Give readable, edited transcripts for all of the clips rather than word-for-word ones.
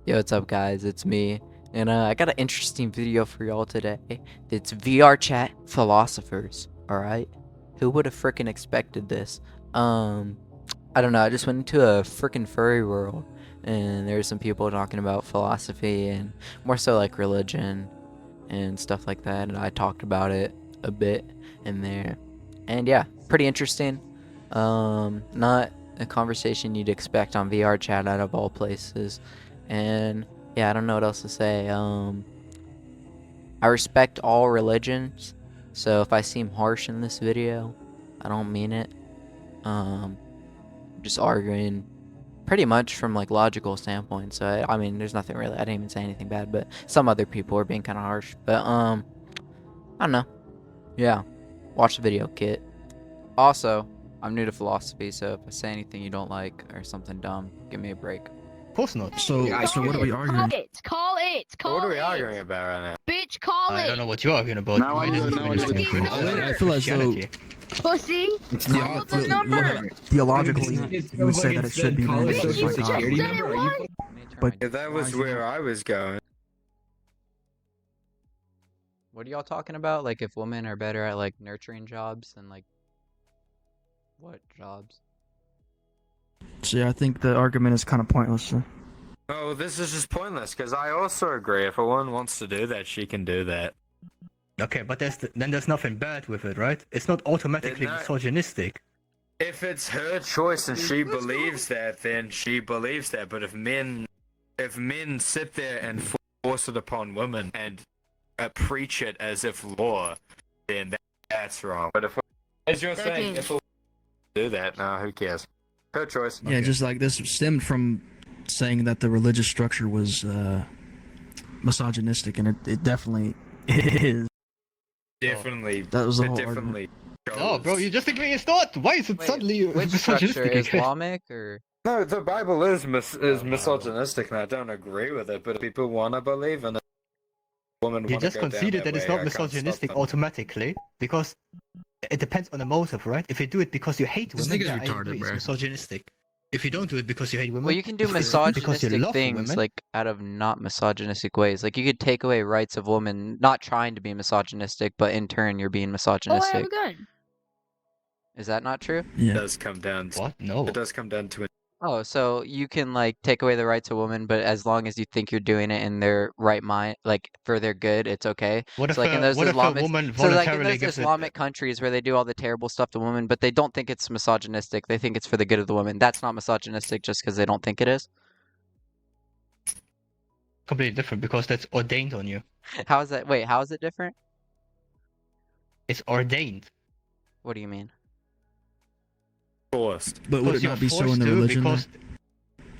Yo, what's up, guys? It's me, and I got an interesting video for y'all today. It's VR chat philosophers. All right, who would have freaking expected this? I don't know. I just went into a freaking furry world, and there's some people talking about philosophy and more so like religion and stuff like that. And I talked about it a bit in there, and yeah, pretty interesting. Not a conversation you'd expect on VR chat out of all places. And yeah, I don't know what else to say. I respect all religions, so if I seem harsh in this video, I don't mean it. Just arguing pretty much from like logical standpoint. So I mean, there's nothing really. I didn't even say anything bad, but some other people are being kind of harsh. But I don't know. Yeah, watch the video, kid. Also, I'm new to philosophy, so if I say anything you don't like or something dumb, give me a break. Of course not. So what are we arguing? Call it. What are we arguing about right now? Bitch, call it. I don't know what you're arguing about. Now I feel as though Pussy. Call the number. theologically you would say that it should be mandated by God. But If that was where I was going. What are y'all talking about? Like if women are better at like nurturing jobs than like what jobs? so yeah, I think the argument is kind of pointless. Oh, this is just pointless, because I also agree. If a woman wants to do that, she can do that. Okay, but then there's nothing bad with it, right? It's not automatically misogynistic. If it's her choice and she believes that, then she believes that. But if men sit there and force it upon women and preach it as if law, then that's wrong. But if, as you're saying, if a woman do that, nah, who cares? Her choice. Yeah, just like this stemmed from saying that the religious structure was misogynistic, and it definitely is. Definitely. That was the it whole definitely. Oh, bro, you just agree it's not. Why is it suddenly Which structure? misogynistic? Islamic or? No, the Bible is misogynistic, and I don't agree with it. But if people want to believe in it, women You just conceded that it's not misogynistic automatically because it depends on the motive, right? If you do it because you hate women, yeah, I agree, it's misogynistic. If you don't do it because you hate women, Well, you can do because you misogynistic love things women, like out of not misogynistic ways. Like you could take away rights of women, not trying to be misogynistic, but in turn you're being Oh, I misogynistic. have a gun. Is that not true? It Yeah. does come down to what? No. It does come down to it. Oh, so you can like take away the rights of women, but as long as you think you're doing it in their right mind, like for their good, it's okay. What if, So like in a, those what if a Islamic, woman so like in voluntarily those gives Islamic countries where they do all the terrible stuff to women, but they don't think it's misogynistic. They think it's for the good of the woman. That's not misogynistic just because they don't think it is. completely different because that's ordained on you. How is that? Wait, how is it different? It's ordained. What do you mean? Forced. But would Because it not be you're so in forced the to, religion? because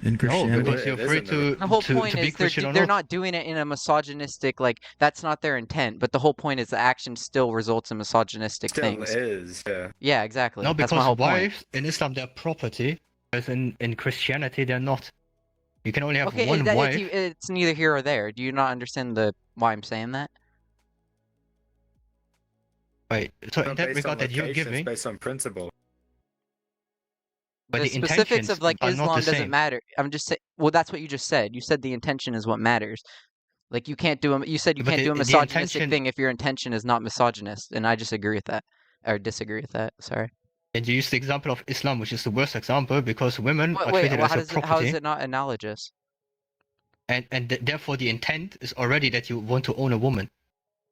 In no, Christianity? because you're It free isn't. The whole to point be is Christian or they're not. not doing it in a misogynistic, like that's not their intent. But the whole point is the action still results in misogynistic Still things. is. Yeah. Yeah, exactly. No, That's because my whole point. wives in Islam they're property, whereas in Christianity they're not. You can only have Okay, one wife. it's neither here or there. Do you not understand why I'm saying that? Right. So in Not that based regard on that you're location, it's giving, based on principle. but The the specifics intentions of like are not Islam the doesn't same. matter. I'm just saying. Well, that's what you just said. You said the intention is what matters. Like you can't do a. You said you But can't do a the misogynistic intention- thing if your intention is not misogynist, and I just agree with that, or disagree with that. Sorry. And you use the example of Islam, which is the worst example because women are Wait, treated well, as a how property, is it not analogous? and therefore the intent is already that you want to own a woman.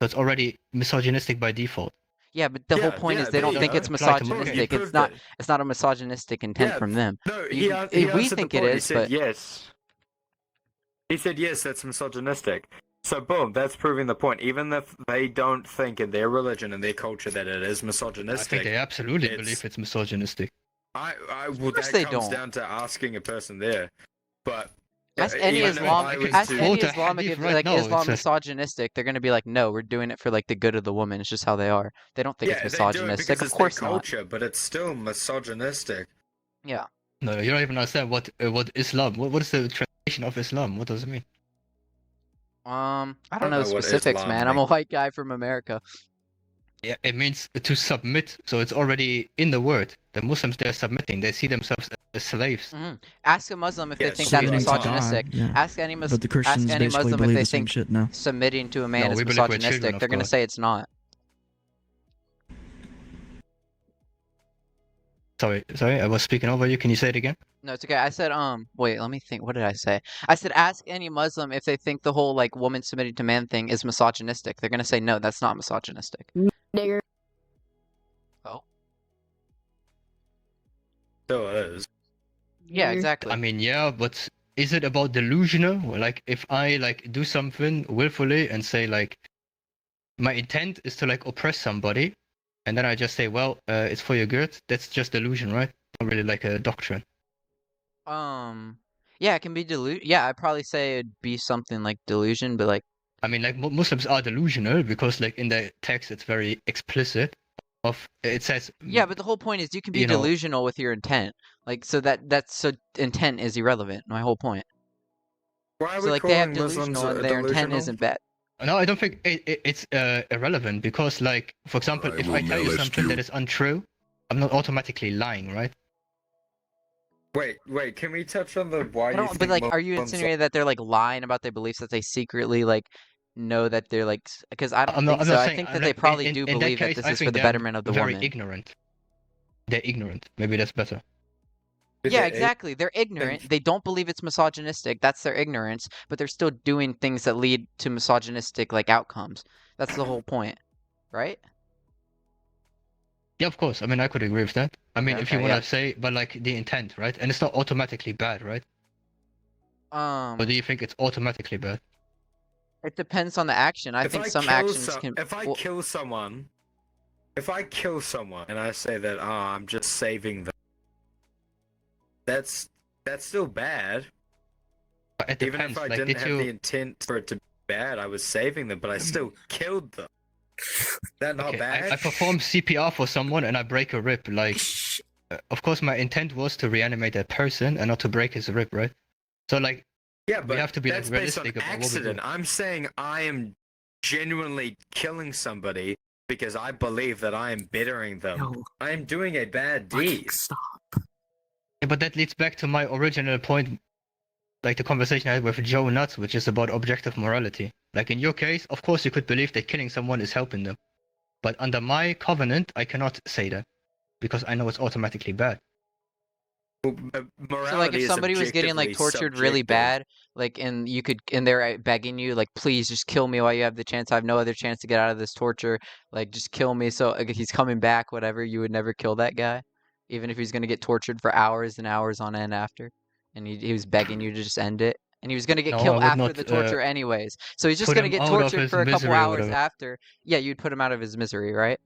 So it's already misogynistic by default. Yeah, but the whole point is they don't there think you it's go. Try to prove it. misogynistic. You It's proved not. it. It's not a misogynistic intent Yeah, from them. No, You- he we answered think the it point. He is, said but yes. He said yes, that's misogynistic. So boom, that's proving the point. Even if they don't think in their religion and their culture that it is I misogynistic, think they absolutely It's- believe it's misogynistic. well, course that they comes don't. down to asking a person there. But ask any even if Islamic, I was ask to- any Quote a Islamic hadith if right like now, it Islam says- misogynistic, they're gonna be like, no, we're doing it for like the good of the woman. It's just how they are. They don't think yeah, it's they do it misogynistic. because Of it's their course not. culture, but it's still misogynistic. Yeah. No, you don't even understand what Islam. What is the translation of Islam? What does it mean? I I don't know the know what specifics, Islam man. I'm a white guy from America. Yeah, it means to submit. So it's already in the word. The Muslims they're submitting. They see themselves as slaves. Ask a Muslim if they think so that's we like misogynistic. God, yeah. Ask any But the ask Christians any basically Muslim if believe they the same think shit now. submitting to a man No, is we believe we're children, misogynistic. of They're gonna course. say it's not. Sorry, I was speaking over you. Can you say it again? No, it's okay. I said, wait, let me think. What did I say? I said, ask any Muslim if they think the whole, like, woman submitting to man thing is misogynistic. They're gonna say, no, that's not misogynistic. Nigger. Oh. So it is. Yeah, Nigger. exactly. I mean, yeah, but is it about delusional? Like, if I like do something willfully and say like, my intent is to like oppress somebody, and then I just say, well, it's for your good. That's just delusion, right? Not really like a doctrine. Yeah, it can be yeah, I'd probably say it'd be something like delusion, but like, I mean, like Muslims are delusional because like in the text it's very explicit. It says. yeah, but the whole point is you can be You know- delusional with your intent. Like, so so intent is irrelevant. My whole point. Why are So we like they have calling Muslims delusional and their intent delusional? isn't bad. No, I don't think it's irrelevant because, like, for example, I if will I tell you molest something you. that is untrue, I'm not automatically lying, right? Wait, can we touch on the why I you don't, think but like, are you Muslims insinuating that they're like lying about their beliefs, that they secretly like know that they're like? Because I don't I'm think not so. I saying think that I'm they not- probably in do that believe that case, this I is for think the they're betterment of the very woman. ignorant. They're ignorant. Maybe that's better. Yeah, They're exactly. They're ignorant. They don't believe it's misogynistic. That's their ignorance, but they're still doing things that lead to misogynistic like outcomes. That's the whole point, right? Yeah, of course. I mean, I could agree with that. I mean, Okay, if you okay, want yeah. to say, but like the intent, right? And it's not automatically bad, right? Or do you think it's automatically bad? It depends on the action. I think some actions can. If I well, kill someone, and I say that I'm just saving them, that's still bad. But it Even depends. if I Like, didn't did have you? the intent for it to be bad, I was saving them, but I still killed them. That not Okay, bad? I perform CPR for someone and I break a rib. Like, of course, my intent was to reanimate that person and not to break his rib, right? So, like, Yeah, we but have to be like that's based on realistic about what we do. accident. I'm saying I am genuinely killing somebody because I believe that I am bettering them. Yo, I am doing a bad fucking deed. stop. Yeah, but that leads back to my original point, like the conversation I had with Joe Nuts, which is about objective morality. Like in your case, of course, you could believe that killing someone is helping them. But under my covenant, I cannot say that because I know it's automatically bad. Morality So like if is somebody was getting like objectively tortured really subjective. bad, like and they're begging you like please just kill me while you have the chance. I have no other chance to get out of this torture. Like just kill me so like, he's coming back, whatever. You would never kill that guy, even if he's gonna get tortured for hours and hours on end after. And he was begging you to just end it. And he was gonna get No, I killed would after not, the torture anyways. So he's just put gonna him get out of tortured his for a couple misery or hours whatever. after. Yeah, you'd put him out of his misery, right?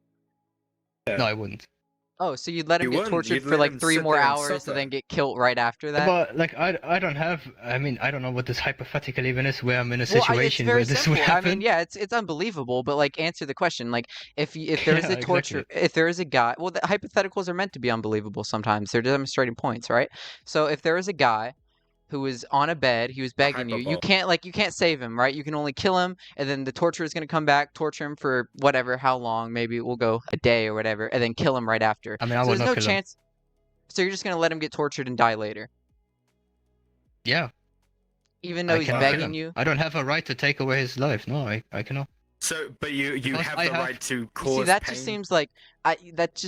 No, I wouldn't. Oh, so you'd let him You get wouldn't. tortured You'd for let like him 3 sit more there and hours suffer. and then get killed right after that? But like I don't have. I mean, I don't know what this hypothetical even is. Where I'm in a Well, it's situation very where this simple. would happen. I mean, yeah, it's unbelievable, but like answer the question. Like if there is Yeah, a torture, exactly. if there is a guy, well, the hypotheticals are meant to be unbelievable sometimes. They're demonstrating points, right? So if there is a guy who was on a bed, he was begging you. You hyperbole. can't save him, right? You can only kill him, and then the torturer is going to come back, torture him for whatever, how long, maybe it will go a day or whatever, and then kill him right after. I mean, I So would there's not no kill him. chance. So you're just going to let him get tortured and die later, Yeah, even though I he's cannot kill begging him. you. I don't have a right to take away his life. No, I cannot. So, but you Because have I the have- right to You cause see, that pain. just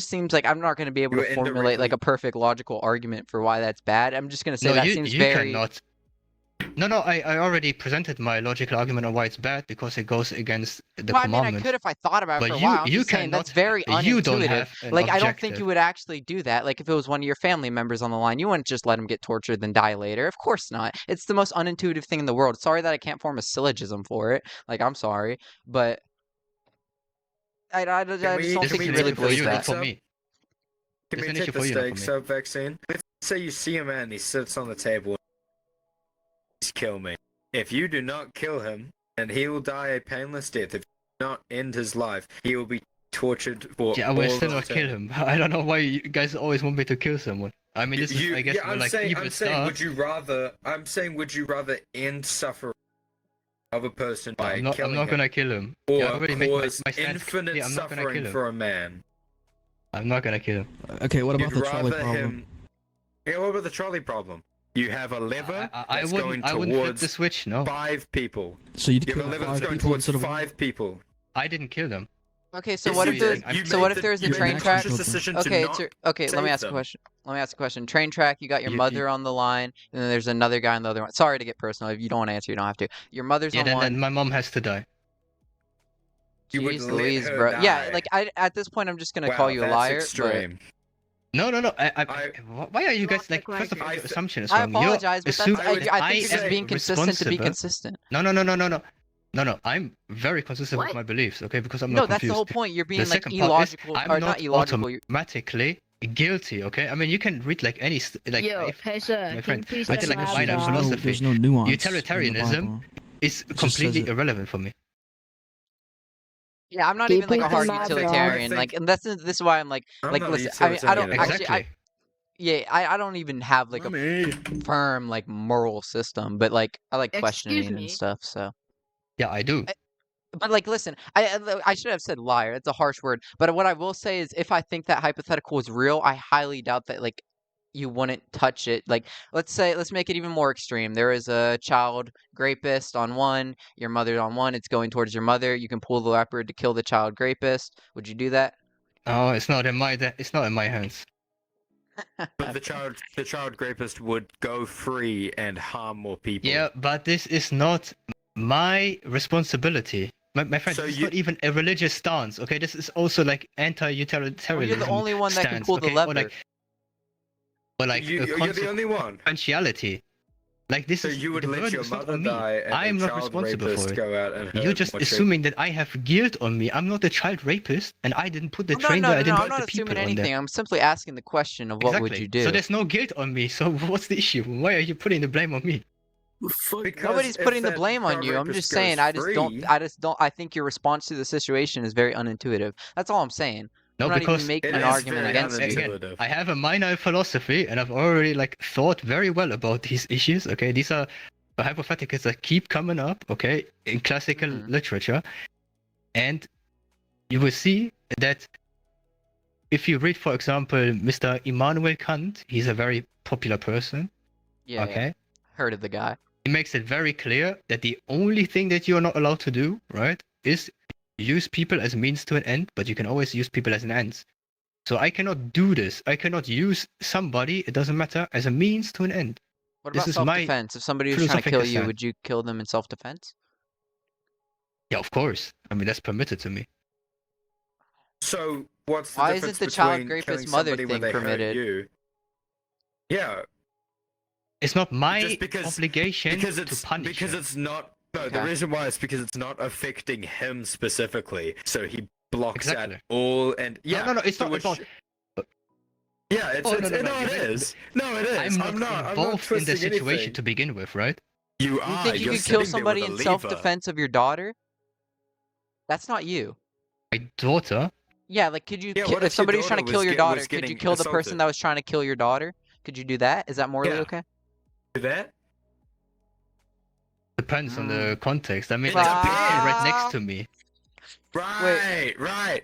seems like I'm not going to be able You to formulate like indirectly- a perfect logical argument for why that's bad. I'm just going to say No, that you seems you very. cannot. No, I already presented my logical argument on why it's bad because it goes against the Well, I mean, I commandments. could if I thought about it But for a while. I'm you just saying that's cannot- very you don't unintuitive. have an Like, I don't think objective. you would actually do that. Like, if it was one of your family members on the line, you wouldn't just let him get tortured then die later. Of course not. It's the most unintuitive thing in the world. Sorry that I can't form a syllogism for it. Like, I'm sorry, but I just don't This think is you an really issue for believe you, that. not for me. Can It's we an take issue the for you, not for stakes me. up vaccine? Let's say you see a man, he sits on the table. Please kill me. If you do not kill him, then he will die a painless death. If you do not end his life, he will be tortured for Yeah, I will all still not kill eternity. him. I don't know why you guys always want me to kill someone. I mean, this is, I guess, more I'm like saying, evil I'm saying, stuff. would you rather? I'm saying, would you rather end suffering of a person by I'm not killing gonna him, kill him. or Yeah, I already made cause my stance infinite clear. I'm not gonna suffering kill him. for a man? I'm not gonna kill him. Okay, what about You'd the trolley rather problem? him. Yeah, what about the trolley problem? You have a lever I that's wouldn't. going I wouldn't flip the towards switch. No, 5 people. So you'd You have kill a lever that's 5 going people towards instead of 5 people. I didn't kill them. Okay, so Yes, what you if did. there's You so made what if the- there's a you train made the track? conscious decision to Okay, not okay. Let me save ask a them. question. Let me ask a question. Train track. You got your You- mother on the line, and then there's another guy on the other one. Sorry to get personal. If you don't want to answer, you don't have to. Your mother's Yeah, on then one. my mom has to die. You would Jeez let Louise, her bro. Yeah, die. like at this point, I'm just gonna Wow, call you a that's liar. extreme. No. I- Why are you guys Lost like? the First of all, question. your assumption is But I wrong. You're apologize, but that's assuming I would- that I think you're just am being consistent to be responsible. consistent. No. I'm very consistent What? with my beliefs. Okay, because I'm No, not that's the confused. whole point. You're being The like second part is illogical, I'm or not not illogical. You're, automatically guilty. Okay, I mean you can read like any like Yo, if hey sir, my can friend, you please I step did like my a minor there's laptop? philosophy. there's no nuance. in the Utilitarianism Bible. is just says completely it. irrelevant for me. yeah, I'm not Can you even like a please hard step my laptop? utilitarian. I Like, think- and this is why I'm like I'm not a listen. I mean, I don't utilitarian at all. actually. Exactly. Yeah, I don't even have like a Mommy. firm like moral system, but like I like questioning Excuse and me. stuff. So, Yeah, I do. but like, listen, I should have said liar. It's a harsh word, but what I will say is, if I think that hypothetical is real, I highly doubt that like you wouldn't touch it. Like, let's make it even more extreme. There is a child rapist on one, your mother on one. It's going towards your mother. You can pull the leopard to kill the child rapist. Would you do that? Oh, it's not in my hands. But the child rapist would go free and harm more people. Yeah, but this is not my responsibility. My friend, So this is you- not even a religious stance. Okay, this is also like Well, anti-utilitarianism. you're the only one that can stance, pull the okay? lever. Or like you're the only one. consequentiality. Like this So is you would the let burden your is not mother on me. die and I am a not child responsible rapist for it. go out and hurt You're just more children. assuming that I have guilt on me. I'm not a child rapist, and I didn't put the I'm train not, there. no, I no, didn't no, I'm hurt not the people assuming on there. anything. I'm simply asking the question of what would Exactly. you do. So there's no guilt on me. So what's the issue? Why are you putting the blame on me? Because Nobody's if putting the that blame on child you. I'm rapist just saying. goes I just don't. free- I think your response to the situation is very unintuitive. That's all I'm saying. No, I'm not because even making It an is argument very against you. unintuitive. I have a minor philosophy, and I've already like thought very well about these issues. Okay, these are the hypotheticals that keep coming up. Okay, in classical Mhm. literature, and you will see that if you read, for example, Mr. Immanuel Kant, he's a very popular person. Yeah, Okay, yeah. Heard of the guy. he makes it very clear that the only thing that you are not allowed to do, right, is use people as a means to an end, but you can always use people as an end. So I cannot do this. I cannot use somebody, it doesn't matter, as a means to an end. What This about is my self-defense? If somebody was trying to kill philosophical you, stand. would you kill them in self-defense? Yeah, of course. I mean, that's permitted to me. So what's the Why difference isn't the child between rapist killing mother somebody when thing they hurt permitted? you? Yeah, It's not my Just because- obligation because to it's punish because him. it's not. No, the Okay. reason why is because it's not affecting him specifically. So he blocks Exactly. at all and yeah. No, it's so not which- about. Yeah, it's, Oh, it's no, it you read- is. No, it is. I'm not I'm not involved in the twisting situation anything. to begin with, right? You You are. think you You're could kill sitting there somebody with a in lever. self-defense of your daughter? That's not you. My daughter. Yeah, like could you Yeah, ki- what if if your somebody was trying to daughter kill was your get- was daughter, could you getting kill the person assaulted? that was trying to kill your daughter? Could you do that? Is that morally Yeah. okay? Do that? Depends on the context. I mean, It like, depends. she's right next to me. Right, right.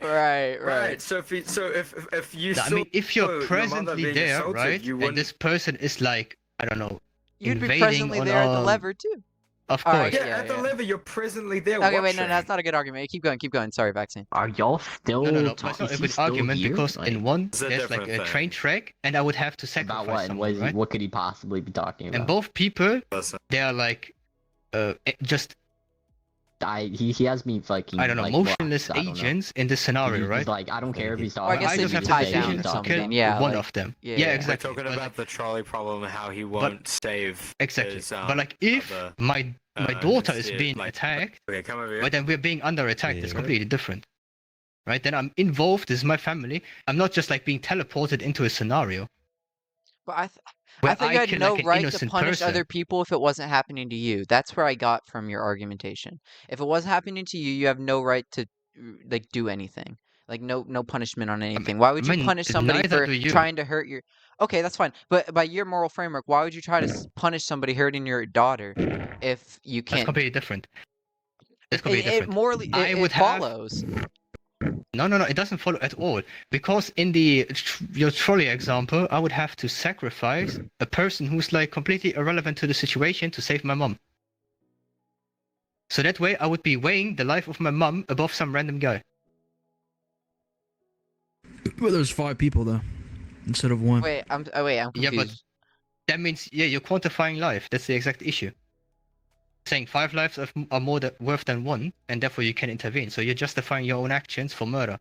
Right. So if you I saw mean, if your you're mother presently being there, assaulted, right, you and wouldn't. this person is like, I don't know, You'd be invading presently on there at the our- lever too. of All course. right, Yeah, yeah, at the yeah. lever, you're presently there. Okay, wait, no, watching. no, that's not a good argument. Keep going. Sorry, vaccine. Are y'all still No, but talking? it's not a Is he good still argument here? because Like, in one It's a there's like different a thing. train track, and I would have to about sacrifice what? And someone, right? what could he possibly be talking about? And both people, Listen, they are like, just He has me fucking. I don't know, like, motionless blocked, I don't know. agents in this scenario, He's right? like, I don't care if he's Well, I talking. guess I if just you have tie the down decision or to something, kill yeah, one like- of them. yeah, Yeah, yeah. we're exactly. talking But, about like, the trolley problem and how he won't save. exactly. his, But like, if other, my uh, daughter his- is being like- attacked, Okay, come over here. but then we're being under attack, it's Yeah. completely different, right? Then I'm involved. This is my family. I'm not just like being teleported into a scenario But I where think you had kill no like an right to innocent punish person. other people if it wasn't happening to you. That's where I got from your argumentation. If it wasn't happening to you, you have no right to like do anything. Like no punishment on anything. Why would I you mean, punish somebody neither for do you. trying to hurt your? Okay, that's fine. But by your moral framework, why would you try to punish somebody hurting your daughter if you That's can't? completely different. That's completely different. It morally I it would have- follows. No, it doesn't follow at all. Because in your trolley example, I would have to sacrifice a person who's like completely irrelevant to the situation to save my mom. So that way, I would be weighing the life of my mom above some random guy. But there's 5 people though, instead of 1. Wait, I'm Yeah, but confused. that means you're quantifying life. That's the exact issue. Saying 5 lives are more worth than 1, and therefore you can intervene. So you're justifying your own actions for murder.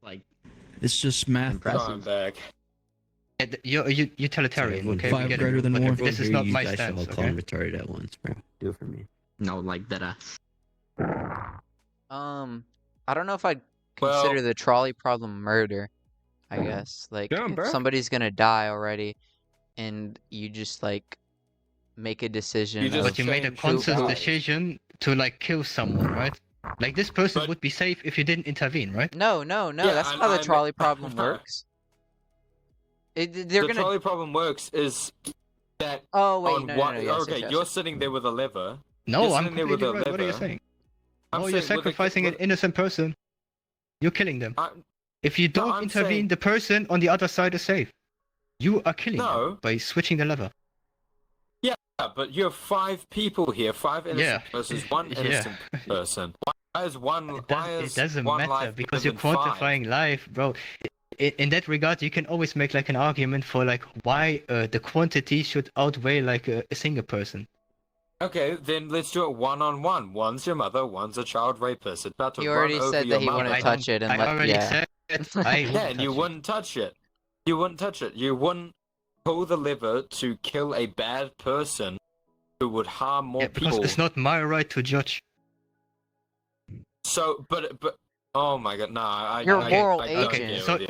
Like, It's just math. Impressive. Going back. You're a utilitarian, Sorry, okay? 5 We get greater it. than But 1. this is not my stance, I'll call okay? him retarded at once, bro. Do it for me. no, like that. I don't know if I'd Well- consider the trolley problem murder. I guess like Yeah, if bro. somebody's gonna die already, and you just like make a decision. You just- of But you made a change who conscious dies. decision to like kill someone, right? Like this person But- would be safe if you didn't intervene, right? No, Yeah, that's and not how the I'm- trolley problem works. They're The gonna. trolley problem works is that Oh wait, on no, one. yes, Okay, yes, you're yes. sitting there with a lever. No, You're I'm sitting there with completely a right. What are you liver. saying? I'm Oh, you're saying with a- sacrificing an with- innocent person. You're killing them. I- If you don't I'm intervene, saying- the person on the other side is safe. You are killing No. them by switching the lever. Yeah, but you have 5 people here, 5 innocent Yeah. versus 1 Yeah. innocent person. Why is one? It doesn't one matter life because better you're than 5? quantifying life, bro. In that regard, you can always make like an argument for like why the quantity should outweigh like a single person. Okay, then let's do it 1-on-1. One's your mother, one's a child rapist. It's about to He run already over said your that he mother. wouldn't I touch it and I let. already Yeah. said I Yeah, and you touch it. wouldn't touch it. You wouldn't touch it. You wouldn't pull the lever to kill a bad person who would harm more Yeah, because people. it's not my right to judge. So, but, oh my god, nah. You're a moral I don't agent. get So- with you.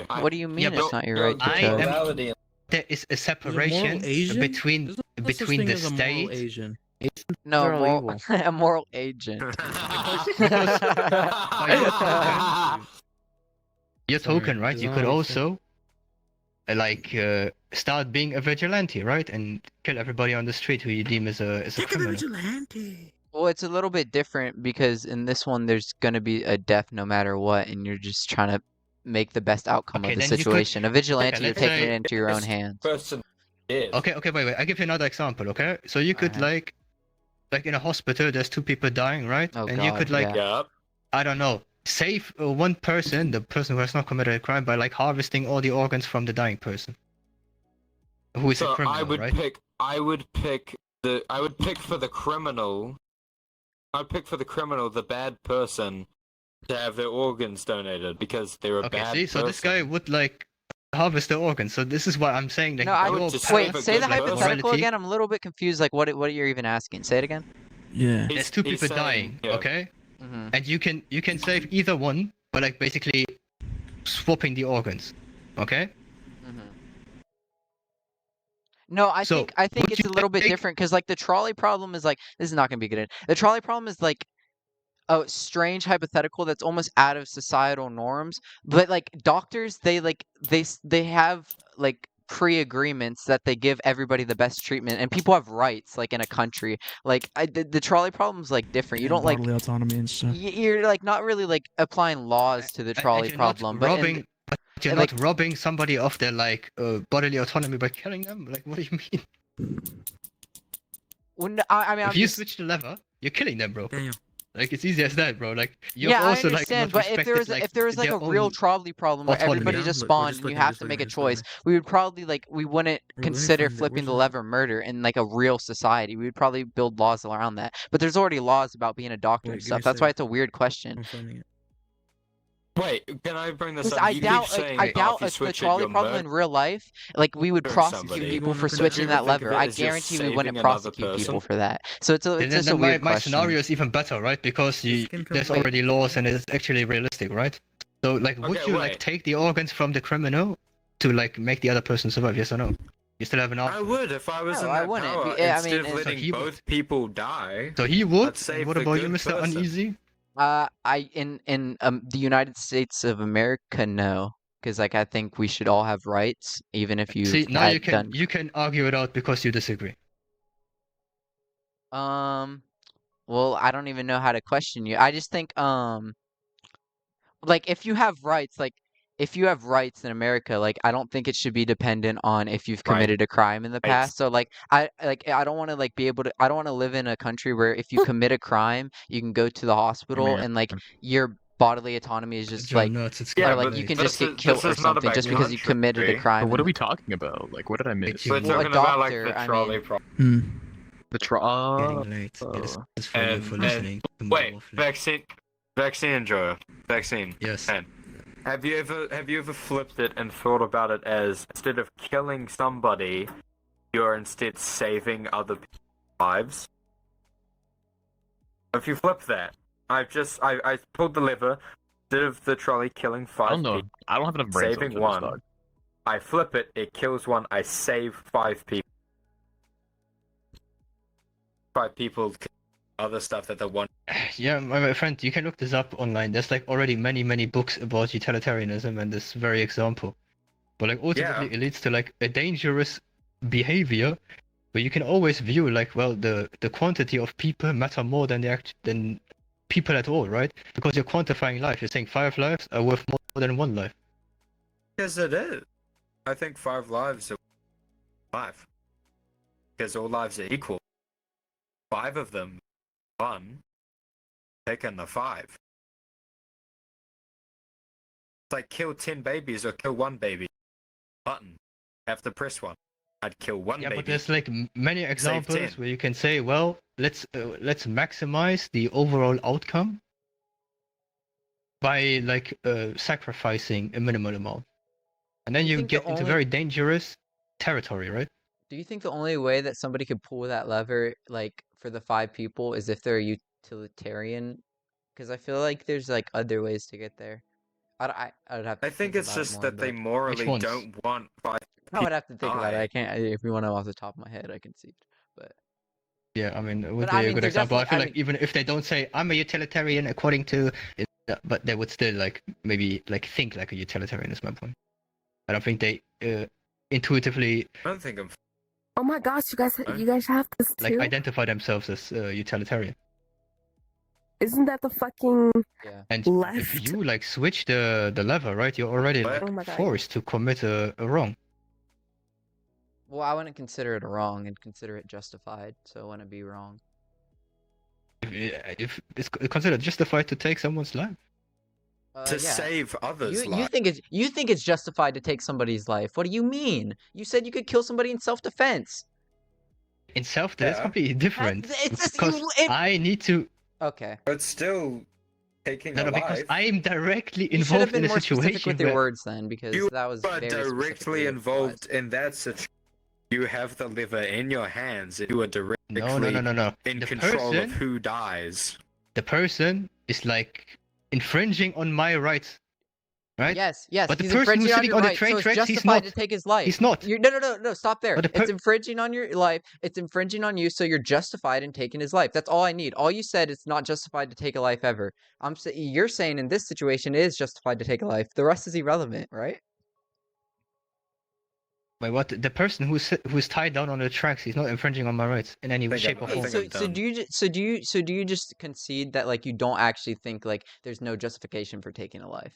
I- What do you mean Yeah, it's but- not your no, right to I judge? am- morality- There is a Is a moral separation Asian? between There's no such between thing the as a moral state. Asian. No, They're all moral, evil. a moral agent. Your Sorry, token, right? is You that could how you also start being a vigilante, right? And kill everybody on the street who you deem as a criminal. vigilante. Well, it's a little bit different because in this one there's gonna be a death no matter what, and you're just trying to make the best outcome Okay, of the then you could- situation. A vigilante, okay, you're let's taking say- it into your own Yes. hands. person is. Okay, wait. I give you another example, okay? So you could Alright. like in a hospital, there's 2 people dying, right? Oh, and you God, could like, yeah. Yep. I don't know, save one person, the person who has not committed a crime, by like harvesting all the organs from the dying person, who is So a criminal, I would right? pick. I would pick for the criminal. I'd pick for the criminal the bad person to have their organs donated because they're a Okay, bad see, person. so this guy would like harvest the organs. So this is why I'm saying like No, I would your just path Wait, save a say the good person. hypothetical morality- again. I'm a little bit confused. Like, what you're even asking? Say it again. Yeah. He's- There's 2 he's people saying- dying, yeah. okay? hmm And you can save either one by like basically swapping the organs, okay? No, I So, think would it's you a little bit take- different because like the trolley problem is like this is not gonna be good. The trolley problem is like a strange hypothetical that's almost out of societal norms. But like doctors, they have like pre-agreements that they give everybody the best treatment, and people have rights like in a country. Like the trolley problem is like different. You And don't like bodily autonomy and stuff. you're like not really like applying laws to the And trolley you're not problem, but in robbing, but you're and, not like- robbing somebody of their like bodily autonomy by killing them. Like, what do you mean? when I mean, I'm If you just, switch the lever, you're killing them, bro. Damn. Like it's easy as that, bro. Like you've yeah, I also understand, like but not if there was respected, if there was like their a real own- trolley problem where autonomy. everybody Yeah, just look, we're spawned just and you looking, have just to make a looking, just choice, looking. we would probably like we wouldn't Let me consider find it, flipping where's the the- lever murder in like a real society. We would probably build laws around that. But there's already laws about being a doctor Wait, and give me stuff. a That's why sec. it's a weird question. I'm finding it. Wait, can I bring this Because up? I You doubt, keep like, saying I that doubt if you the switch it, trolley you're problem in real life, like we would murdering prosecute somebody. people for Well, no, switching but that think of lever. it I as you're guarantee we wouldn't saving another prosecute people person. for that. So it's Then, just a then weird my question. scenario is even better, right? Because The skin there's comes- already laws and it's actually realistic, right? So like, would Okay, you like wait. take the organs from the criminal to like make the other person survive? Yes or no? You still have an I option. would if I was No, in I that wouldn't. power. Yeah, I Instead mean, of and- letting So he would- both people die. So he would. Let's save And what the about you, good Mr. person. Uneasy? I in the United States of America, no, because like I think we should all have rights, even if you See, now had you done. can argue it out because you disagree. Well, I don't even know how to question you. I just think like if you have rights, like if you have rights in America, like I don't think it should be dependent on if you've Right. committed a crime in the Right. past. So like I don't want to like be able to I don't want to live in a country where if you commit a crime, you can go to the hospital and like your bodily autonomy is just Joe like Nuts, it's Yeah, or like but you can this just get is- killed this or is not something about just because you committed a country. crime. But what are and- we talking about? Like, what did I miss? We're We're Well, a talking about like doctor, the I trolley mean- problem. The trolley. getting late. Yes, Oh. it's for you for listening. to my Wait, waffling. vaccine, Joe. Vaccine. Yes. And have you ever flipped it and thought about it as instead of killing somebody, you're instead saving other people's lives? If you flip that, I pulled the lever instead of the trolley killing I 5 don't know. people. I don't have enough brain cells Saving for this, one. dog. I flip it, it kills one. I save 5 people. 5 people. Other stuff that they want. Yeah, my friend, you can look this up online. There's like already many books about utilitarianism and this very example. But like ultimately Yeah. it leads to like a dangerous behavior where you can always view like, well, the quantity of people matter more than than people at all, right? Because you're quantifying life. You're saying 5 lives are worth more than 1 life. Because it is. I think 5 lives are 5. Because all lives are equal. 5 of them, 1, taking the 5. It's like kill 10 babies or kill 1 baby. Button. Have to press 1. I'd kill 1 Yeah, baby. but there's like many examples 10. where you can say, well, let's maximize the overall outcome by like sacrificing a minimal amount, and then You you think the get into only- very dangerous territory, right? Do you think the only way that somebody could pull that lever, like for the 5 people, is if they're a utilitarian? Because I feel like there's like other ways to get there. I would have to I think it's about it just more, that they but morally ones? don't want 5. I would have to think about it. die. I can't. If you want to off the top of my head, I can see it. But Yeah, I mean, it would But be I a mean, good they're example. I feel definitely- like even if they don't say I'm a utilitarian according to it, but they would still like maybe like think like a utilitarian is my point. I don't think they intuitively I don't think I'm. Oh my gosh, you guys have this like too? identify themselves as utilitarian. Isn't that the fucking yeah, And left? if you like switch the lever, right, you're already What? like Oh my God. forced to commit a wrong. well, I wouldn't consider it a wrong and consider it justified, so it wouldn't be wrong. If it's considered justified to take someone's life. To Yeah. save others' You lives. think it's justified to take somebody's life? What do you mean? You said you could kill somebody in self-defense. In self, that's Yeah. completely different. It's just because I need to. Okay. But still, taking No, a because life. I am directly You should have involved been in a more specific situation with your where words then, because You that was are very directly specifically involved applied. in that situation. You have the liver in your hands, and you are directly no. in The control person, of who dies. the person is like infringing on my rights, right? Yes, But the he's person who's infringing on sitting your on the rights, train so it's tracks, he's justified to not. take his life. He's not. No, stop there. But the It's infringing on your life. It's infringing on you, so you're justified in taking his life. That's all I need. All you said is not justified to take a life ever. You're saying in this situation it is justified to take a life. The rest is irrelevant, right? Wait, what? The person who's tied down on the tracks, he's not infringing on my rights in any think shape I'm- or I form. think I'm So done. do you just concede that like you don't actually think like there's no justification for taking a life?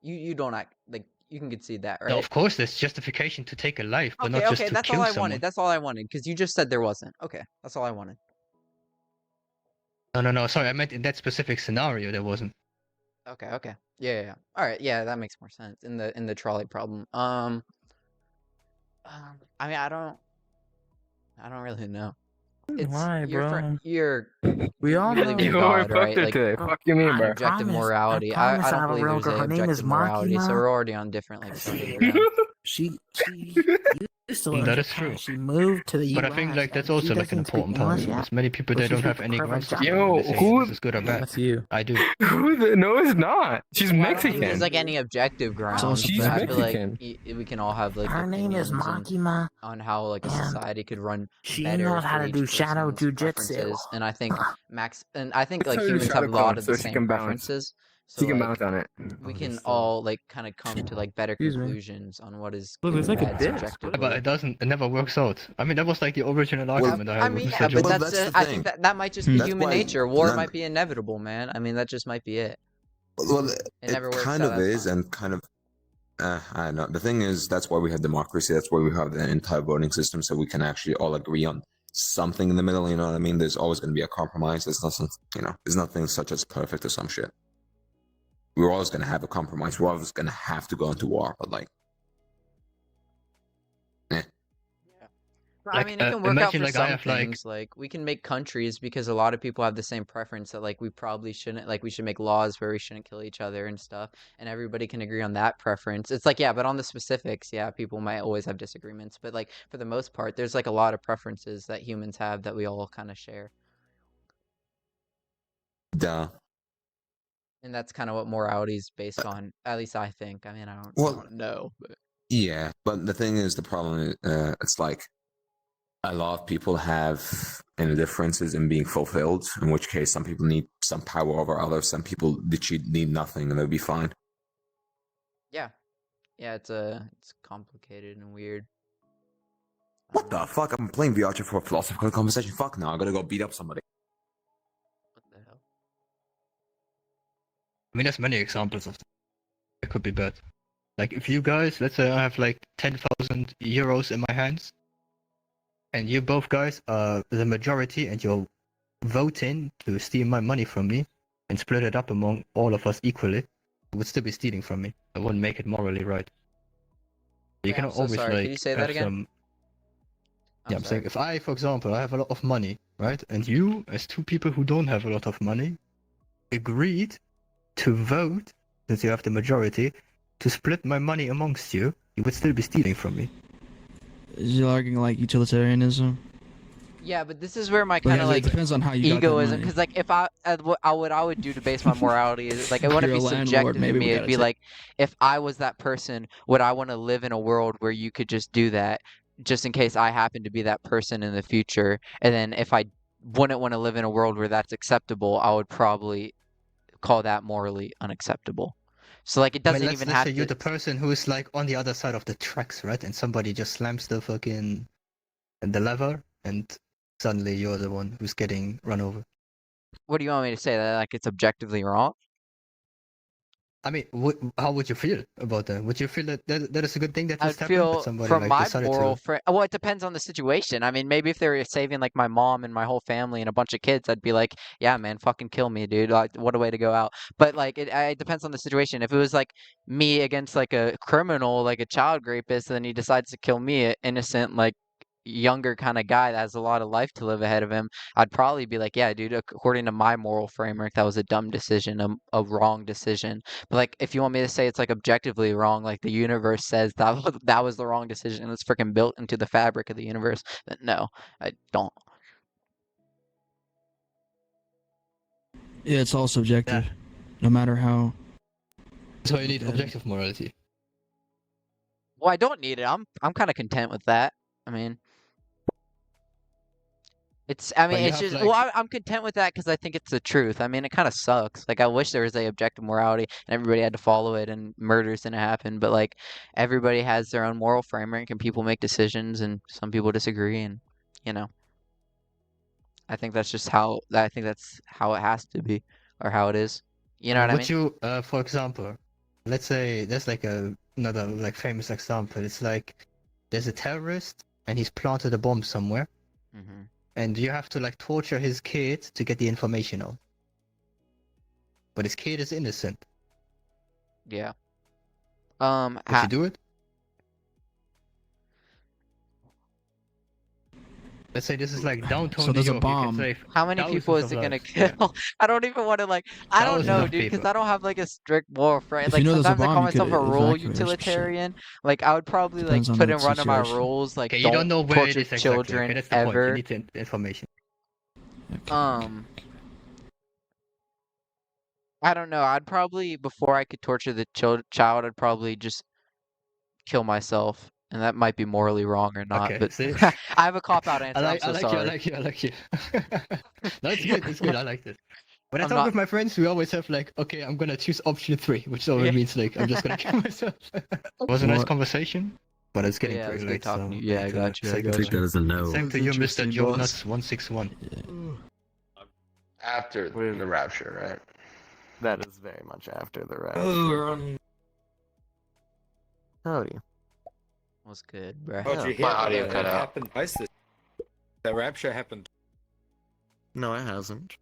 You don't act like you can concede that, right? No, of course, there's justification to take a life, but Okay, not just okay, to that's kill all I someone. wanted. That's all I wanted because you just said there wasn't. Okay, that's all I wanted. No. Sorry, I meant in that specific scenario there wasn't. Okay. Yeah. All right, yeah, that makes more sense in the trolley problem. I mean, I don't really know. Why, bro? You're We all you know. believe in Yo, I God, right? fucked her Like today. Fuck you mean, bro? objective promise- morality. I promise I I don't have a believe real there's girl. a Her name is objective morality, so Makima. we're already on different like starting ground. She used to live That in is Japan. true. She moved to the US. But I think like that's and she also like an doesn't speak important English point. yet, Because many people but they she don't have speaks any perfect grounds to Yo, say who- this is good or bad. That's you. I do. No, it's not. She's Well, I don't think Mexican. there's like any objective grounds, She's but I feel like Mexican. we can all have like Her name is opinions Makima. on how like a and society could run She better knows how for to each do shadow person's jujitsu. preferences. And I think like Tell her to humans shadow have a lot clone of so the she same can bounce. preferences. She So can like bounce on it. we can all like kind of come to like better Excuse me. conclusions on what is Look, good it's or like a bad disc, subjectively. But it never works out. I mean, that was like the original Yeah, argument I I had with mean, Mr. yeah, but Jones. Well, that's that's the I think thing. that might just be That's human why nature. War none- might be inevitable, man. I mean, that just might be it. Well, It it never works kind out, of that's is, fine. and kind of. I don't know. The thing is, that's why we have democracy. That's why we have the entire voting system, so we can actually all agree on something in the middle. You know what I mean? There's always going to be a compromise. There's nothing, there's nothing such as perfect or some shit. We're always going to have a compromise. We're always going to have to go into war, but like, I mean, it can work out imagine for like I some have like things. Like, we can make countries because a lot of people have the same preference that like we probably shouldn't. Like, we should make laws where we shouldn't kill each other and stuff, and everybody can agree on that preference. It's like, yeah, but on the specifics, yeah, people might always have disagreements. But like for the most part, there's like a lot of preferences that humans have that we all kind of share, duh. and that's kind of what morality is based on. At least I think. I mean, I Well, don't know, but yeah, but the thing is, the problem is, it's like a lot of people have differences in being fulfilled. In which case, some people need some power over others. Some people literally need nothing, and they'll be fine. yeah, yeah, it's complicated and weird. What the fuck? I'm playing VR chat for a philosophical conversation. Fuck now, I gotta go beat up somebody. What the hell? I mean, there's many examples of that. It could be bad. Like if you guys, let's say I have like 10,000 euros in my hands, and you both guys are the majority, and you're voting to steal my money from me and split it up among all of us equally, you would still be stealing from me. I wouldn't make it morally right. You Wait, can I'm so always sorry. like Can you say that have again? some. I'm Yeah, I'm saying sorry. if I, for example, I have a lot of money, right, and you, as two people who don't have a lot of money, agreed to vote, since you have the majority, to split my money amongst you, you would still be stealing from me. You're arguing like utilitarianism. Yeah, but this is where my But kind of it like depends on how you got that egoism, money. because like if what I would do to base my morality is like it If wouldn't you're be a landlord, subjective to maybe we me. It'd gotta be take. like if I was that person, would I want to live in a world where you could just do that, just in case I happen to be that person in the future? And then if I wouldn't want to live in a world where that's acceptable, I would probably call that morally unacceptable. So like it I mean, doesn't even let's say have you're to. the person who is like on the other side of the tracks, right? And somebody just slams the fucking the lever, and suddenly you're the one who's getting run over. What do you want me to say? That like it's objectively wrong? I mean, how would you feel about that? Would you feel that that is a good thing that I'd this happened? That feel somebody from like my decided moral to. well, it depends on the situation. I mean, maybe if they were saving like my mom and my whole family and a bunch of kids, I'd be like, yeah, man, fucking kill me, dude. Like, what a way to go out. But like, it depends on the situation. If it was like me against like a criminal, like a child rapist, and then he decides to kill me, an innocent, like younger kind of guy that has a lot of life to live ahead of him, I'd probably be like, yeah, dude, according to my moral framework, that was a dumb decision, a wrong decision. But like, if you want me to say it's like objectively wrong, like the universe says that was the wrong decision, it's freaking built into the fabric of the universe, then no, I don't. Yeah, it's all subjective. Yeah. No matter how. So you need Yeah. objective morality. Well, I don't need it. I'm kind of content with that. I mean, I mean, But you it's have just, like. well, I'm content with that because I think it's the truth. I mean, it kind of sucks. Like, I wish there was a objective morality and everybody had to follow it and murders didn't happen. But like, everybody has their own moral framework and people make decisions and some people disagree and, you know, I think that's just I think that's how it has to be or how it is. You know what I Would mean? you, for example, let's say there's like another like famous example. It's like there's a terrorist and he's planted a bomb somewhere, Hmm. and you have to like torture his kid to get the information out. But his kid is innocent. Yeah. Would you do it? Let's say this is like downtown So New there's a York. You can bomb. save How many people thousands is of it gonna lives. Yeah. kill? I don't even want to like. I don't Thousands know, of dude, because people. I don't have like a strict moral frame. If Like you know there's a sometimes I call bomb, you could myself a rule evacuate or some shit. utilitarian. Like I would probably like Depends on put the in one of my situation. rules, like Okay, you don't know where it torture is exactly. Okay, children that's the point. You ever. need the information. Okay. I don't know. I'd probably before I could torture the child, I'd probably just kill myself, and that might be morally wrong or not. Okay, But see? I have a cop out answer. I'm so I sorry. like you. No, it's good. It's good. I like this. When I I'm talk not. with my friends, we always have like, okay, I'm gonna choose option 3, which always Yeah. means like I'm just gonna kill myself. It was a nice What? conversation, but it's getting Yeah, it was pretty good late. talking to So you. Yeah, I need got to you. I say I got think goodbye. that is a no. Same to you, Mr. Interesting, Joe boss. Nuts 161. After the rapture, right? That is very much after the rapture. Oh, we're on. Howdy. What's good, bruh? Oh, did you hear My about audio that? cut It out. happened twice this. The rapture happened. No, it hasn't.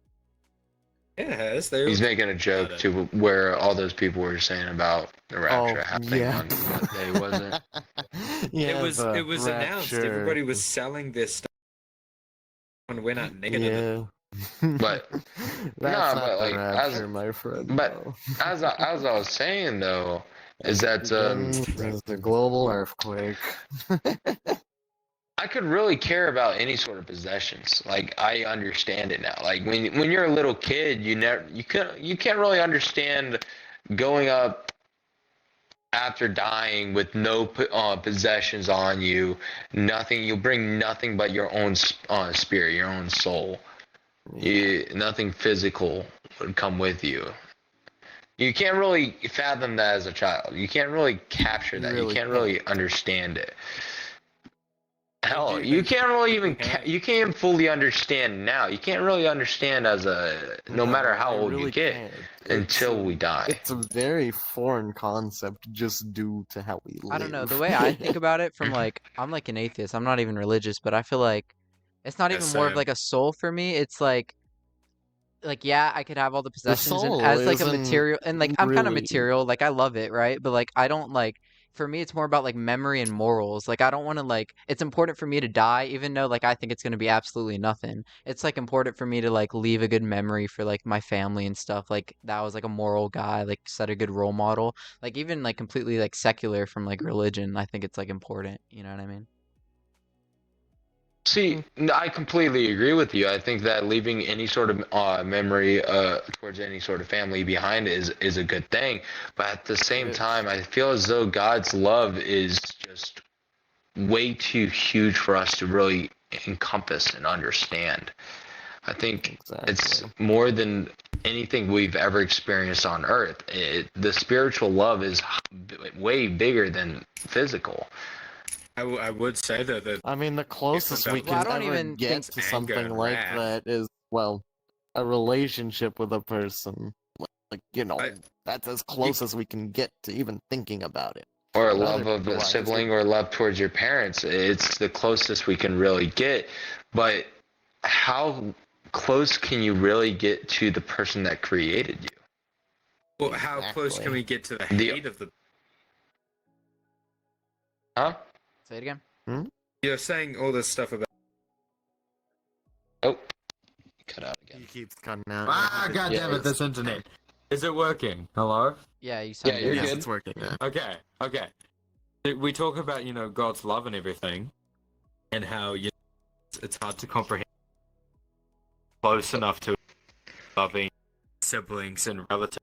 Yeah, it has. They He's were- making a joke to where all those people were saying about the rapture happening on that day, wasn't? Yeah, It was announced. rapture. Everybody was selling their stuff and went out negative. Yeah. But That's nah, not but the like rapture, my friend. but no. as I was saying though, is that Begins the global earthquake. I could really care about any sort of possessions. Like I understand it now. Like when you're a little kid, you can't really understand going up after dying with no possessions on you, nothing. You bring nothing but your own spirit, your own soul. Nothing physical would come with you. You can't really fathom that as a child. You can't really capture that. You can't really understand it. Hell, you can't really even you can't even fully understand now. You can't really understand as no matter how old you get until we die. It's a very foreign concept just due to how we live. I don't know. The way I think about it from like, I'm like an atheist. I'm not even religious, but I feel like it's not even more of like a soul for me. It's like yeah, I could have all the possessions and soul as like a isn't material, and like I'm kind of really- material. Like I love it, right? But like I don't like. For me, it's more about like memory and morals. Like I don't want to like. It's important for me to die, even though like I think it's gonna be absolutely nothing. It's like important for me to like leave a good memory for like my family and stuff. Like that was like a moral guy, like set a good role model. Like even like completely like secular from like religion. I think it's like important. You know what I mean? See, I completely agree with you. I think that leaving any sort of memory towards any sort of family behind is a good thing. But at the same time, I feel as though God's love is just way too huge for us to really encompass and understand. I think it's more than anything we've ever experienced on Earth. The spiritual love is way bigger than physical. I would say that. I mean, the closest we Well, I can don't ever even get think- to something Anger and like wrath. that is, well, a relationship with a person. Like you know, that's as close as we can get to even thinking about it. Or a love of a Otherwise, sibling or love towards your parents. It's the closest we can really get. But how close can you really get to the person that created you? Well, how close can we get to the hate of the? Huh? Say it again. You're saying all this stuff about. Oh, cut out again. He keeps cutting out. Ah, goddammit, this internet. Is it working? Hello? Yeah, you sound good. Yes, it's working. Yeah. Okay. We talk about, God's love and everything, and how it's hard to comprehend. Close enough to loving siblings and relatives.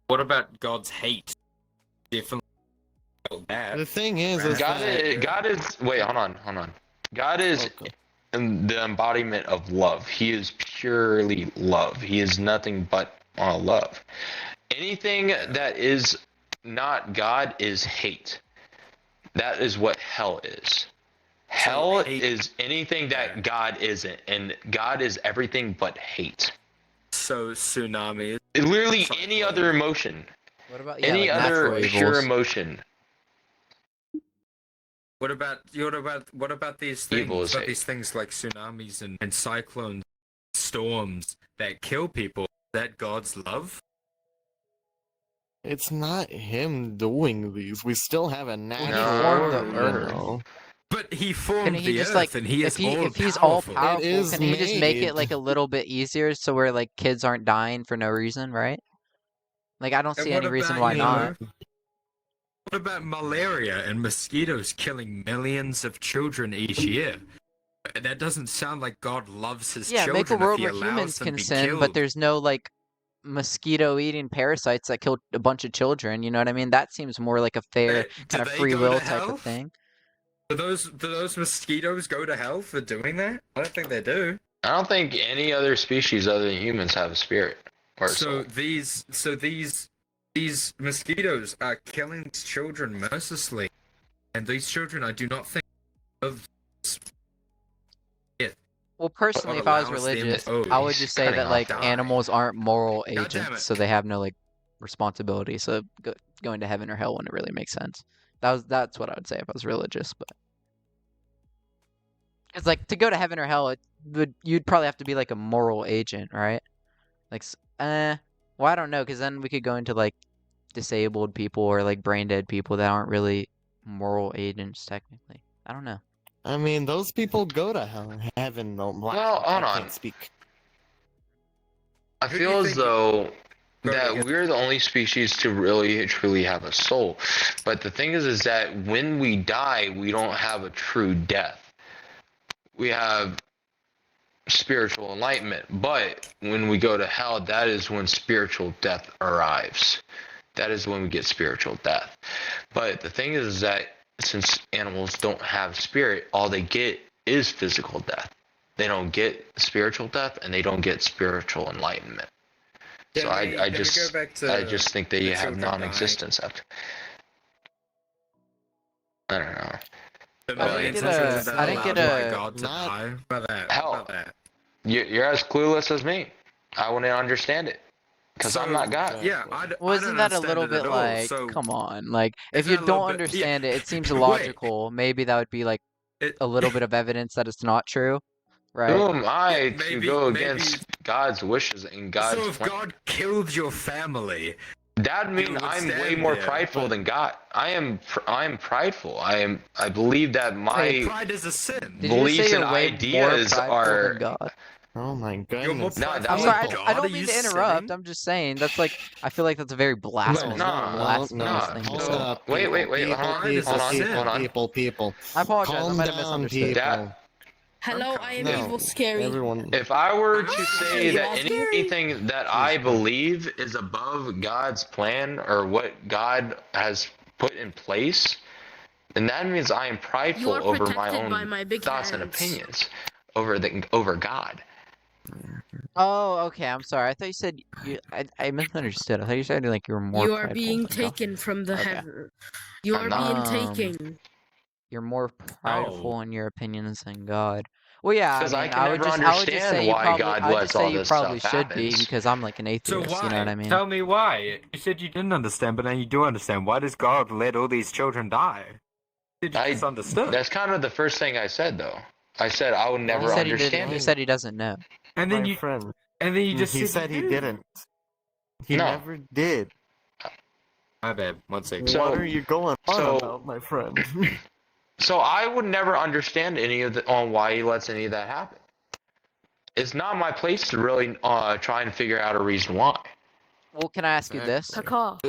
What about God's hate? Definitely that. The thing is God is. Wait, hold on. God is the embodiment of love. He is purely love. He is nothing but love. Anything that is not God is hate. That is what hell is. Hell is anything that God isn't, and God is everything but hate. So tsunami. Literally any other emotion. What about Any like other natural pure evils? emotion. What about these things? Evil is What about hate. these things like tsunamis and cyclones, storms that kill people? Is that God's love? It's not him doing these. We still have a natural formed the order, earth. But he formed Couldn't he the just earth, like and he is if he's all powerful. powerful, It is can he just make it made. like a little bit easier so where like kids aren't dying for no reason, right? Like I don't And see what any reason about, why not. What about malaria and mosquitoes killing millions of children each year? That doesn't sound like God loves his Yeah, children make a if world he where allows humans them can to be sin, killed. but there's no like mosquito eating parasites that kill a bunch of children, you know what I mean? That seems more like a fair Do kind of they free go will to type hell? of thing. Do those mosquitoes go to hell for doing that? I don't think they do. I don't think any other species other than humans have a spirit or a So soul. these mosquitoes are killing children mercilessly, and these children I do not think of. Well, personally, What if I was allows them- religious, oh, I would he's just say cutting that off. like Die. animals aren't moral God damn agents, it. so they have no like responsibility. So going to heaven or hell wouldn't really make sense. That's what I would say if I was religious. But it's like to go to heaven or hell, you'd probably have to be like a moral agent, right? Like, well, I don't know, because then we could go into like disabled people or like brain dead people that aren't really moral agents technically. I don't know. I mean, those people go to heaven. No, Well, hold I on. can't speak. I Who do you feel as think- though Go that ahead. we're the only species to really truly have a soul. But the thing is that when we die, we don't have a true death. We have spiritual enlightenment. But when we go to hell, that is when spiritual death arrives. That is when we get spiritual death. But the thing is that since animals don't have spirit, all they get is physical death. They don't get spiritual death, and they don't get spiritual enlightenment. So I Then we just go back to I just think they the have children dying. non-existence after. I I don't know. didn't I didn't get a- God to not- die. About that. Hell. About that. You're as clueless as me. I wouldn't understand it because I'm So, not God. Yeah, I don't Wasn't that a understand little it bit at all, like, so come on, like if Isn't you that a little don't bit- yeah. understand it, it seems Wait. illogical. Maybe that would be like It- a little bit of evidence that it's not true, Who right? am I Yeah, to maybe- go maybe- against God's wishes and God's So if plan? God killed your family, That means would I'm way stand more there, prideful but- than God. I am prideful. I believe that my pride is a sin. Did you just beliefs say and you're way ideas more prideful are. than God? Oh my You're more goodness. No, prideful that I'm was- than sorry, God. I don't Are mean you to interrupt. sinning? I'm just saying that's like I feel like that's a very blasphemous, no, blasphemous no. thing to Hold say. up, Wait, people, hold on, people, hold on, people, hold on. people. I apologize. I Calm might have down, misunderstood. people. That Hello, I am No, evil scary. Everyone. if I were to say you that all scary? anything that I believe is above God's plan or what God has put in place, then that means I am prideful are over my protected by own my big thoughts and hands. opinions over God. Oh, okay. I'm sorry. I thought you said I misunderstood. I thought you said like you were more. You are prideful being than God. taken from the Okay. heaven. You I'm are not. being taken. You're more prideful in your opinions than God. Well, yeah. Because I mean, can I would never just say understand you why probably. God I would lets just say all you this probably stuff should be happens. because I'm like an atheist. why? You know what I mean? Tell me why. You said you didn't understand, but now you do understand. Why does God let all these children die? Did you I- misunderstood? That's kind of the first thing I said, though. I said I would never He said he didn't. understand He it. said he doesn't know. And then My you friend. just He said he didn't. He No. never did. My bad. 1 second. So- what are you going on so- about, my friend? So I would never understand any of on why he lets any of that happen. It's not my place to really try and figure out a reason why. Well, can I ask you this? Caca.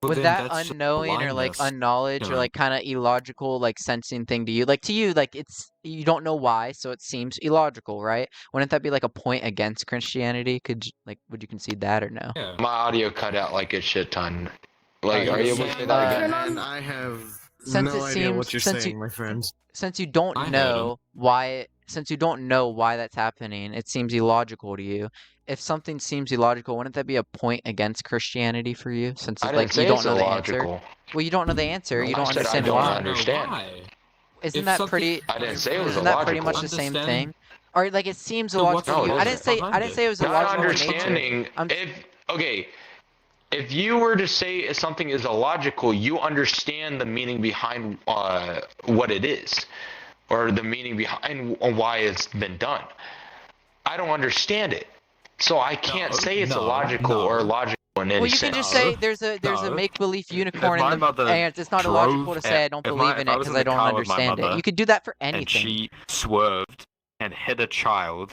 Would that unknowing or like unknowledge or like kind of illogical like sensing thing to you, like to you, like it's you don't know why, so it seems illogical, right? Wouldn't that be like a point against Christianity? Would you concede that or no? Yeah. My audio cut out like a shit ton. Like, are you able to say saying that Uh, again? And I have Since no it idea what seems- you're since saying, my friend. Since you don't I heard know why, since you don't know why that's happening, it seems illogical to you. If something seems illogical, wouldn't that be a point against Christianity for you? Since I it's didn't like say you don't it's know the answer. illogical. Well, you don't know the answer. You I don't said I understand don't why. understand. Isn't If that something- pretty? I didn't say it was Isn't that pretty illogical. much the same Understand- thing? Or like it seems So what's illogical to you. the I didn't say. logic I didn't say it was Not illogical in nature. understanding. I'm- If you were to say something is illogical, you understand the meaning behind what it is, or the meaning behind why it's been done. I don't understand it, so I can't say it's illogical or logical in any Well, you can sense. just say there's a No. make believe unicorn my in the mother and it's not drove illogical to say I don't if believe in I it was because in I the don't car with my understand it. mother You could do that for and anything. she swerved and hit a child,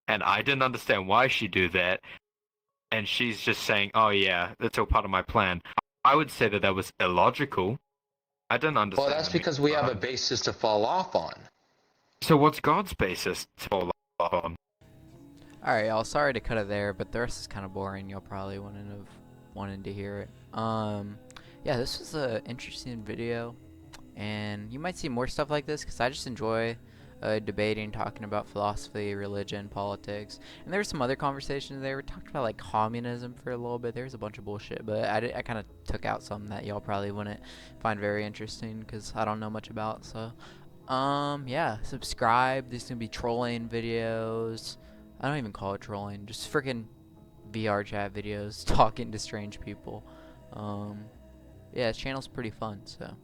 and I didn't understand why she do that, and she's just saying, "Oh yeah, that's all part of my plan." I would say that was illogical. I didn't understand. Well, that's the because meaning we have a behind it. basis to fall off on. So what's God's basis to fall off on? Alright, y'all. Sorry to cut it there, but the rest is kind of boring. Y'all probably wouldn't have wanted to hear it. Yeah, this was an interesting video, and you might see more stuff like this because I just enjoy debating, talking about philosophy, religion, politics, and there were some other conversations there. We talked about like communism for a little bit. There was a bunch of bullshit, but I kind of took out some that y'all probably wouldn't find very interesting because I don't know much about. So, Yeah, subscribe. There's gonna be trolling videos. I don't even call it trolling, just freaking VR chat videos, talking to strange people. Yeah, this channel's pretty fun, so